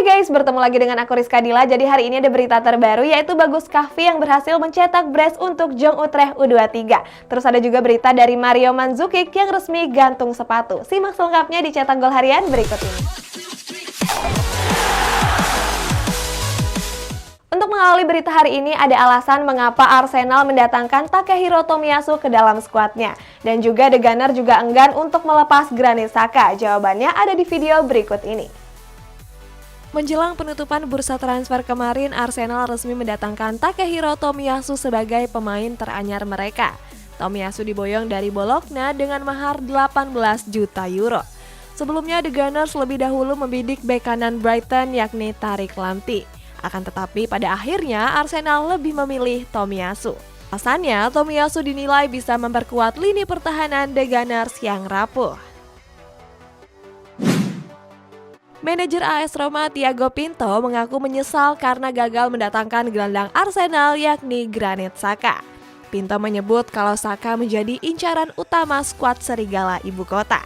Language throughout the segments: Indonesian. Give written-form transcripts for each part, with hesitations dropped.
Hai guys, bertemu lagi dengan aku Rizka Dila. Jadi hari ini ada berita terbaru yaitu Bagus Kahvi yang berhasil mencetak brace untuk Jong Utrecht U23. Terus ada juga berita dari Mario Mandzukic yang resmi gantung sepatu. Simak selengkapnya di Cetak Gol Harian berikut ini. Untuk mengawali berita hari ini, ada alasan mengapa Arsenal mendatangkan Takehiro Tomiyasu ke dalam skuadnya. Dan juga The Gunners juga enggan untuk melepas Granit Xhaka. Jawabannya ada di video berikut ini. Menjelang penutupan bursa transfer kemarin, Arsenal resmi mendatangkan Takehiro Tomiyasu sebagai pemain teranyar mereka. Tomiyasu diboyong dari Bologna dengan mahar 18 juta euro. Sebelumnya, The Gunners lebih dahulu membidik bek kanan Brighton yakni Tariq Lamptey. Akan tetapi pada akhirnya Arsenal lebih memilih Tomiyasu. Alasannya, Tomiyasu dinilai bisa memperkuat lini pertahanan The Gunners yang rapuh. Manajer AS Roma Thiago Pinto mengaku menyesal karena gagal mendatangkan gelandang Arsenal yakni Granit Xhaka. Pinto menyebut kalau Xhaka menjadi incaran utama skuad Serigala Ibu Kota.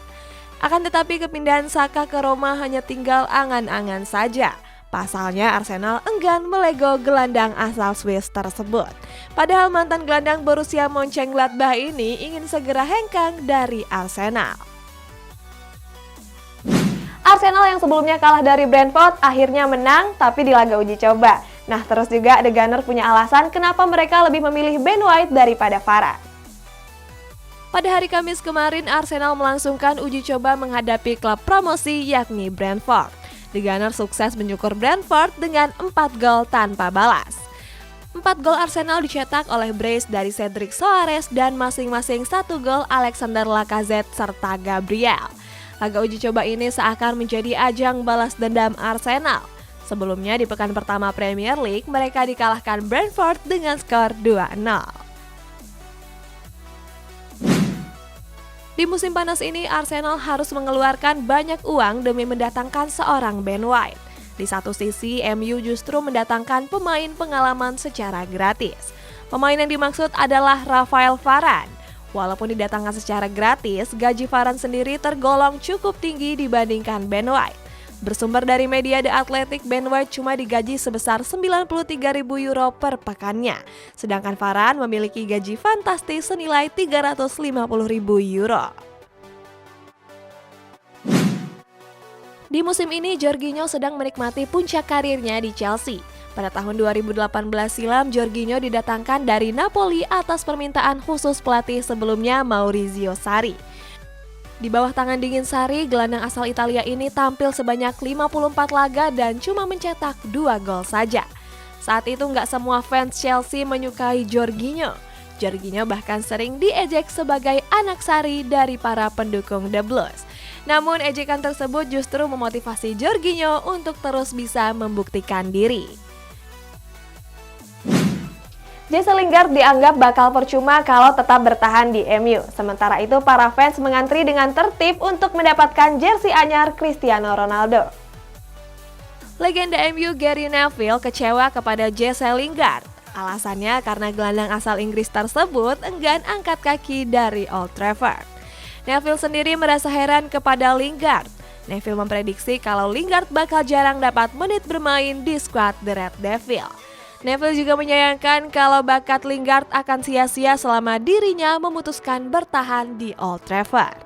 Akan tetapi kepindahan Xhaka ke Roma hanya tinggal angan-angan saja. Pasalnya Arsenal enggan melego gelandang asal Swiss tersebut. Padahal mantan gelandang Borussia Mönchengladbach ini ingin segera hengkang dari Arsenal. Arsenal yang sebelumnya kalah dari Brentford akhirnya menang tapi di laga uji coba. Nah, terus juga The Gunners punya alasan kenapa mereka lebih memilih Ben White daripada Varane. Pada hari Kamis kemarin, Arsenal melangsungkan uji coba menghadapi klub promosi yakni Brentford. The Gunners sukses menyukur Brentford dengan 4 gol tanpa balas. 4 gol Arsenal dicetak oleh brace dari Cedric Soares dan masing-masing 1 gol Alexander Lacazette serta Gabriel. Laga uji coba ini seakan menjadi ajang balas dendam Arsenal. Sebelumnya di pekan pertama Premier League, mereka dikalahkan Brentford dengan skor 2-0. Di musim panas ini, Arsenal harus mengeluarkan banyak uang demi mendatangkan seorang Ben White. Di satu sisi, MU justru mendatangkan pemain pengalaman secara gratis. Pemain yang dimaksud adalah Raphael Varane. Walaupun didatangkan secara gratis, gaji Varane sendiri tergolong cukup tinggi dibandingkan Ben White. Bersumber dari media The Athletic, Ben White cuma digaji sebesar 93.000 euro per pekannya. Sedangkan Varane memiliki gaji fantastis senilai 350.000 euro. Di musim ini, Jorginho sedang menikmati puncak karirnya di Chelsea. Pada tahun 2018 silam, Jorginho didatangkan dari Napoli atas permintaan khusus pelatih sebelumnya Maurizio Sarri. Di bawah tangan dingin Sarri, gelandang asal Italia ini tampil sebanyak 54 laga dan cuma mencetak 2 gol saja. Saat itu nggak semua fans Chelsea menyukai Jorginho. Jorginho bahkan sering diejek sebagai anak Sarri dari para pendukung The Blues. Namun ejekan tersebut justru memotivasi Jorginho untuk terus bisa membuktikan diri. Jesse Lingard dianggap bakal percuma kalau tetap bertahan di MU. Sementara itu para fans mengantri dengan tertib untuk mendapatkan jersey anyar Cristiano Ronaldo. Legenda MU Gary Neville kecewa kepada Jesse Lingard. Alasannya karena gelandang asal Inggris tersebut enggan angkat kaki dari Old Trafford. Neville sendiri merasa heran kepada Lingard. Neville memprediksi kalau Lingard bakal jarang dapat menit bermain di skuad The Red Devil. Neville juga menyayangkan kalau bakat Lingard akan sia-sia selama dirinya memutuskan bertahan di Old Trafford.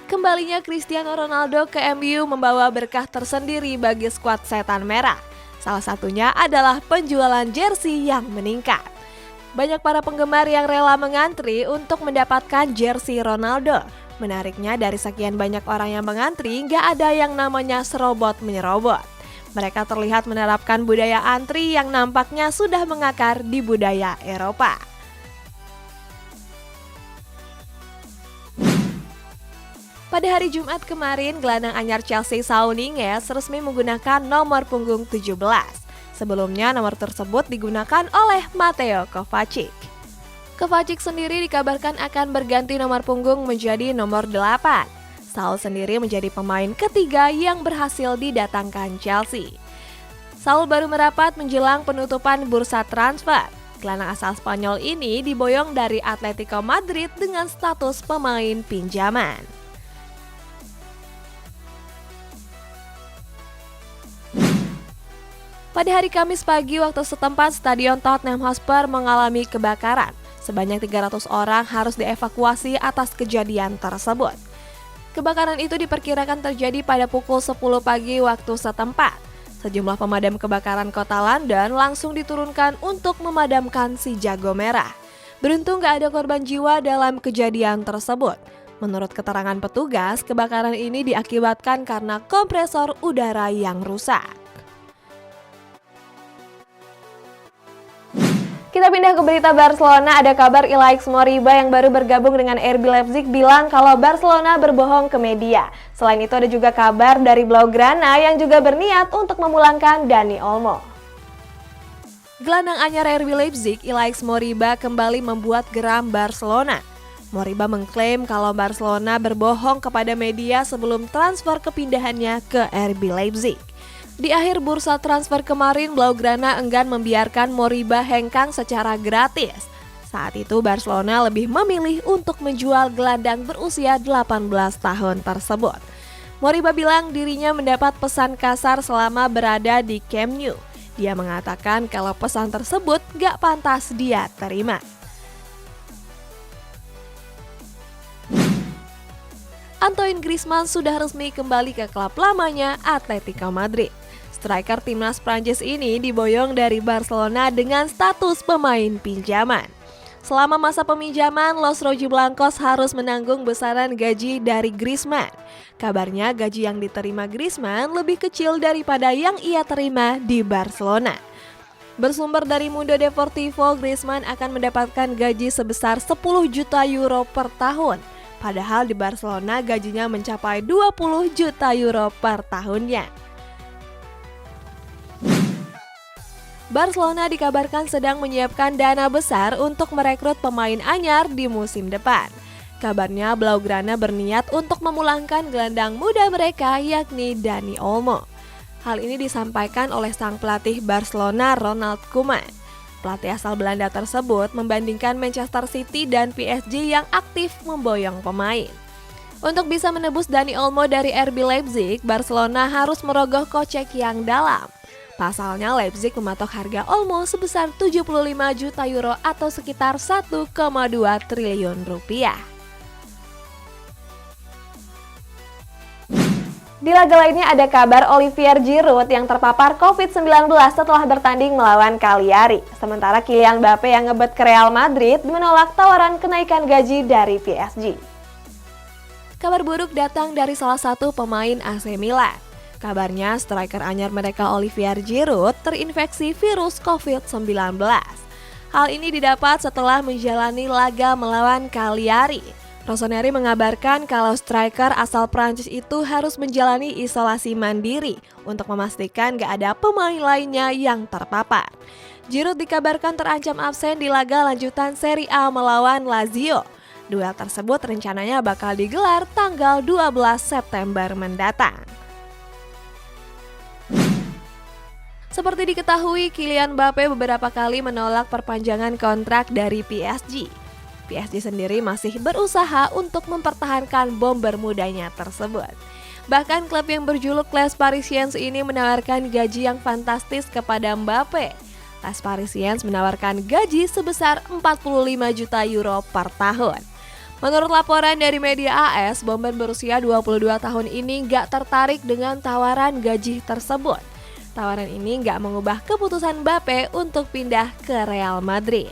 Kembalinya Cristiano Ronaldo ke MU membawa berkah tersendiri bagi skuad Setan Merah. Salah satunya adalah penjualan jersey yang meningkat. Banyak para penggemar yang rela mengantri untuk mendapatkan jersey Ronaldo. Menariknya dari sekian banyak orang yang mengantri, nggak ada yang namanya serobot menyerobot. Mereka terlihat menerapkan budaya antri yang nampaknya sudah mengakar di budaya Eropa. Pada hari Jumat kemarin, gelandang anyar Chelsea Saul Niguez resmi menggunakan nomor punggung 17. Sebelumnya nomor tersebut digunakan oleh Mateo Kovacic. Kovacic sendiri dikabarkan akan berganti nomor punggung menjadi nomor 8. Saul sendiri menjadi pemain ketiga yang berhasil didatangkan Chelsea. Saul baru merapat menjelang penutupan bursa transfer. Gelandang asal Spanyol ini diboyong dari Atletico Madrid dengan status pemain pinjaman. Pada hari Kamis pagi waktu setempat, Stadion Tottenham Hotspur mengalami kebakaran. Sebanyak 300 orang harus dievakuasi atas kejadian tersebut. Kebakaran itu diperkirakan terjadi pada pukul 10 pagi waktu setempat. Sejumlah pemadam kebakaran kota London langsung diturunkan untuk memadamkan si jago merah. Beruntung gak ada korban jiwa dalam kejadian tersebut. Menurut keterangan petugas, kebakaran ini diakibatkan karena kompresor udara yang rusak. Kita pindah ke berita Barcelona. Ada kabar Ilaix Moriba yang baru bergabung dengan RB Leipzig bilang kalau Barcelona berbohong ke media. Selain itu ada juga kabar dari Blaugrana yang juga berniat untuk memulangkan Dani Olmo. Gelandang anyar RB Leipzig, Ilaix Moriba kembali membuat geram Barcelona. Moriba mengklaim kalau Barcelona berbohong kepada media sebelum transfer kepindahannya ke RB Leipzig. Di akhir bursa transfer kemarin, Blaugrana enggan membiarkan Moriba hengkang secara gratis. Saat itu Barcelona lebih memilih untuk menjual gelandang berusia 18 tahun tersebut. Moriba bilang dirinya mendapat pesan kasar selama berada di Camp Nou. Dia mengatakan kalau pesan tersebut gak pantas dia terima. Antoine Griezmann sudah resmi kembali ke klub lamanya Atletico Madrid. Striker timnas Prancis ini diboyong dari Barcelona dengan status pemain pinjaman. Selama masa peminjaman, Los Rojiblancos harus menanggung besaran gaji dari Griezmann. Kabarnya gaji yang diterima Griezmann lebih kecil daripada yang ia terima di Barcelona. Bersumber dari Mundo Deportivo, Griezmann akan mendapatkan gaji sebesar 10 juta euro per tahun. Padahal di Barcelona gajinya mencapai 20 juta euro per tahunnya. Barcelona dikabarkan sedang menyiapkan dana besar untuk merekrut pemain anyar di musim depan. Kabarnya Blaugrana berniat untuk memulangkan gelandang muda mereka yakni Dani Olmo. Hal ini disampaikan oleh sang pelatih Barcelona Ronald Koeman. Pelatih asal Belanda tersebut membandingkan Manchester City dan PSG yang aktif memboyong pemain. Untuk bisa menebus Dani Olmo dari RB Leipzig, Barcelona harus merogoh kocek yang dalam. Pasalnya Leipzig mematok harga Olmo sebesar 75 juta euro atau sekitar 1,2 triliun rupiah. Di laga lainnya ada kabar Olivier Giroud yang terpapar COVID-19 setelah bertanding melawan Cagliari. Sementara Kylian Mbappe yang ngebet ke Real Madrid menolak tawaran kenaikan gaji dari PSG. Kabar buruk datang dari salah satu pemain AC Milan. Kabarnya striker anyar mereka Olivier Giroud terinfeksi virus COVID-19. Hal ini didapat setelah menjalani laga melawan Cagliari. Rossoneri mengabarkan kalau striker asal Prancis itu harus menjalani isolasi mandiri untuk memastikan gak ada pemain lainnya yang terpapar. Giroud dikabarkan terancam absen di laga lanjutan Serie A melawan Lazio. Duel tersebut rencananya bakal digelar tanggal 12 September mendatang. Seperti diketahui, Kylian Mbappe beberapa kali menolak perpanjangan kontrak dari PSG. PSG sendiri masih berusaha untuk mempertahankan bomber mudanya tersebut. Bahkan klub yang berjuluk Les Parisiens ini menawarkan gaji yang fantastis kepada Mbappe. Les Parisiens menawarkan gaji sebesar 45 juta euro per tahun. Menurut laporan dari media AS, bomber berusia 22 tahun ini gak tertarik dengan tawaran gaji tersebut. Tawaran ini nggak mengubah keputusan Mbappe untuk pindah ke Real Madrid.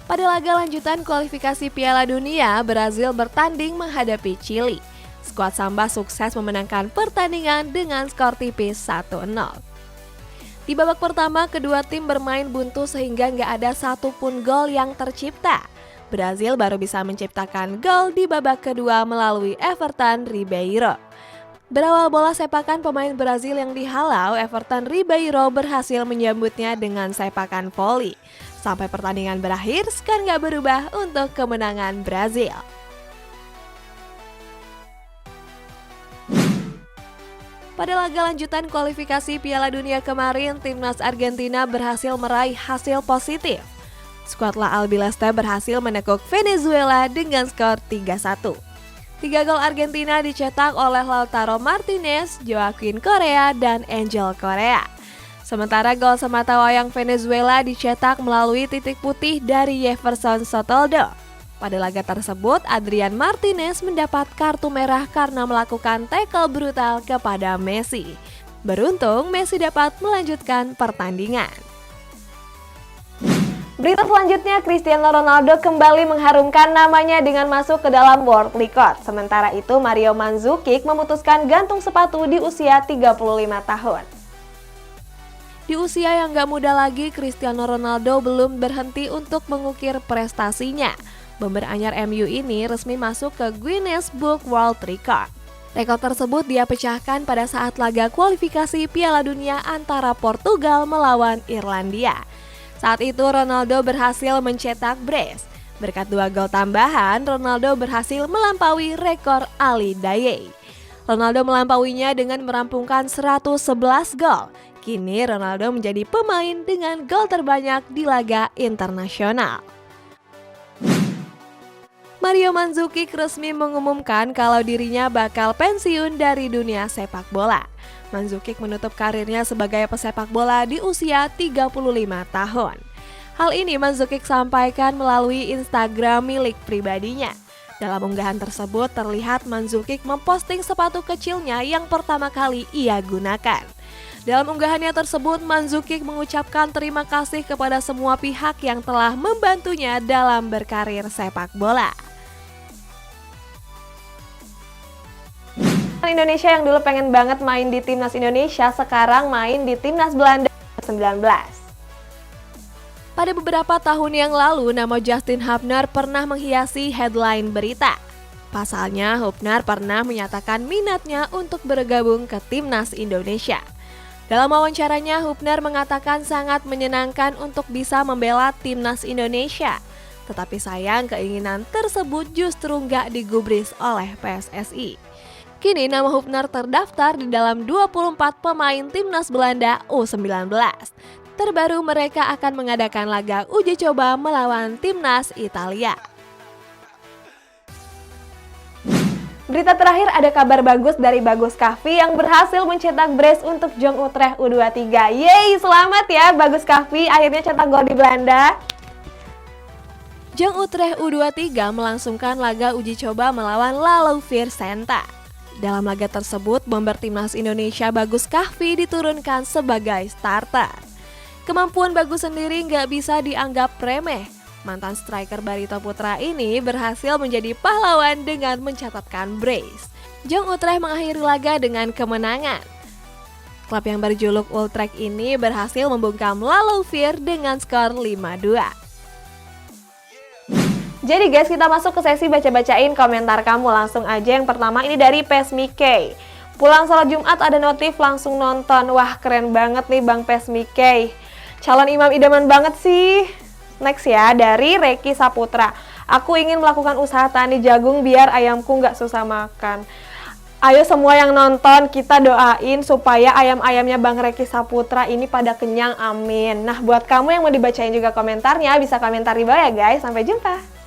Pada laga lanjutan kualifikasi Piala Dunia, Brazil bertanding menghadapi Chili. Skuad Samba sukses memenangkan pertandingan dengan skor tipis 1-0. Di babak pertama, kedua tim bermain buntu sehingga nggak ada satupun gol yang tercipta. Brazil baru bisa menciptakan gol di babak kedua melalui Everton Ribeiro. Berawal bola sepakan pemain Brazil yang dihalau, Everton Ribeiro berhasil menyambutnya dengan sepakan voli. Sampai pertandingan berakhir, skor nggak berubah untuk kemenangan Brazil. Pada laga lanjutan kualifikasi Piala Dunia kemarin, timnas Argentina berhasil meraih hasil positif. Skuad La Albiceleste berhasil menekuk Venezuela dengan skor 3-1. 3 gol Argentina dicetak oleh Lautaro Martinez, Joaquin Correa, dan Angel Correa. Sementara gol sematawayang Venezuela dicetak melalui titik putih dari Jefferson Soteldo. Pada laga tersebut, Adrian Martinez mendapat kartu merah karena melakukan tackle brutal kepada Messi. Beruntung, Messi dapat melanjutkan pertandingan. Berita selanjutnya, Cristiano Ronaldo kembali mengharumkan namanya dengan masuk ke dalam World Record. Sementara itu, Mario Mandzukic memutuskan gantung sepatu di usia 35 tahun. Di usia yang gak muda lagi, Cristiano Ronaldo belum berhenti untuk mengukir prestasinya. Bomber anyar MU ini resmi masuk ke Guinness Book World Record. Rekor tersebut dia pecahkan pada saat laga kualifikasi Piala Dunia antara Portugal melawan Irlandia. Saat itu Ronaldo berhasil mencetak brace. Berkat 2 gol tambahan, Ronaldo berhasil melampaui rekor Ali Daei. Ronaldo melampauinya dengan merampungkan 111 gol. Kini Ronaldo menjadi pemain dengan gol terbanyak di laga internasional. Mario Mandzukic resmi mengumumkan kalau dirinya bakal pensiun dari dunia sepak bola. Mandzukic menutup karirnya sebagai pesepak bola di usia 35 tahun. Hal ini Mandzukic sampaikan melalui Instagram milik pribadinya. Dalam unggahan tersebut terlihat Mandzukic memposting sepatu kecilnya yang pertama kali ia gunakan. Dalam unggahannya tersebut, Mandzukic mengucapkan terima kasih kepada semua pihak yang telah membantunya dalam berkarir sepak bola. Indonesia yang dulu pengen banget main di Timnas Indonesia, sekarang main di Timnas Belanda 19. Pada beberapa tahun yang lalu, nama Justin Hubner pernah menghiasi headline berita. Pasalnya, Hubner pernah menyatakan minatnya untuk bergabung ke Timnas Indonesia. Dalam wawancaranya, Hubner mengatakan sangat menyenangkan untuk bisa membela Timnas Indonesia. Tetapi sayang, keinginan tersebut justru nggak digubris oleh PSSI. Kini nama Hubner terdaftar di dalam 24 pemain Timnas Belanda U19. Terbaru mereka akan mengadakan laga uji coba melawan Timnas Italia. Berita terakhir, ada kabar bagus dari Bagus Kahvi yang berhasil mencetak brace untuk Jong Utrecht U23. Yeay, selamat ya Bagus Kahvi, akhirnya cetak gol di Belanda. Jong Utrecht U23 melangsungkan laga uji coba melawan Lalauvier Senta. Dalam laga tersebut, bomber Timnas Indonesia Bagus Kahvi diturunkan sebagai starter. Kemampuan Bagus sendiri nggak bisa dianggap remeh. Mantan striker Barito Putra ini berhasil menjadi pahlawan dengan mencatatkan brace. Jong Utrecht mengakhiri laga dengan kemenangan. Klub yang berjuluk Utrecht ini berhasil membungkam Lalauvier dengan skor 5-2. Jadi guys, kita masuk ke sesi baca-bacain komentar kamu. Langsung aja yang pertama ini dari Pesmike. Pulang sholat Jumat ada notif langsung nonton. Wah, keren banget nih Bang Pesmike. Calon imam idaman banget sih. Next ya, dari Reki Saputra. Aku ingin melakukan usaha tani jagung biar ayamku nggak susah makan. Ayo semua yang nonton, kita doain supaya ayam-ayamnya Bang Reki Saputra ini pada kenyang, amin. Nah, buat kamu yang mau dibacain juga komentarnya, bisa komentar di bawah ya guys. Sampai jumpa.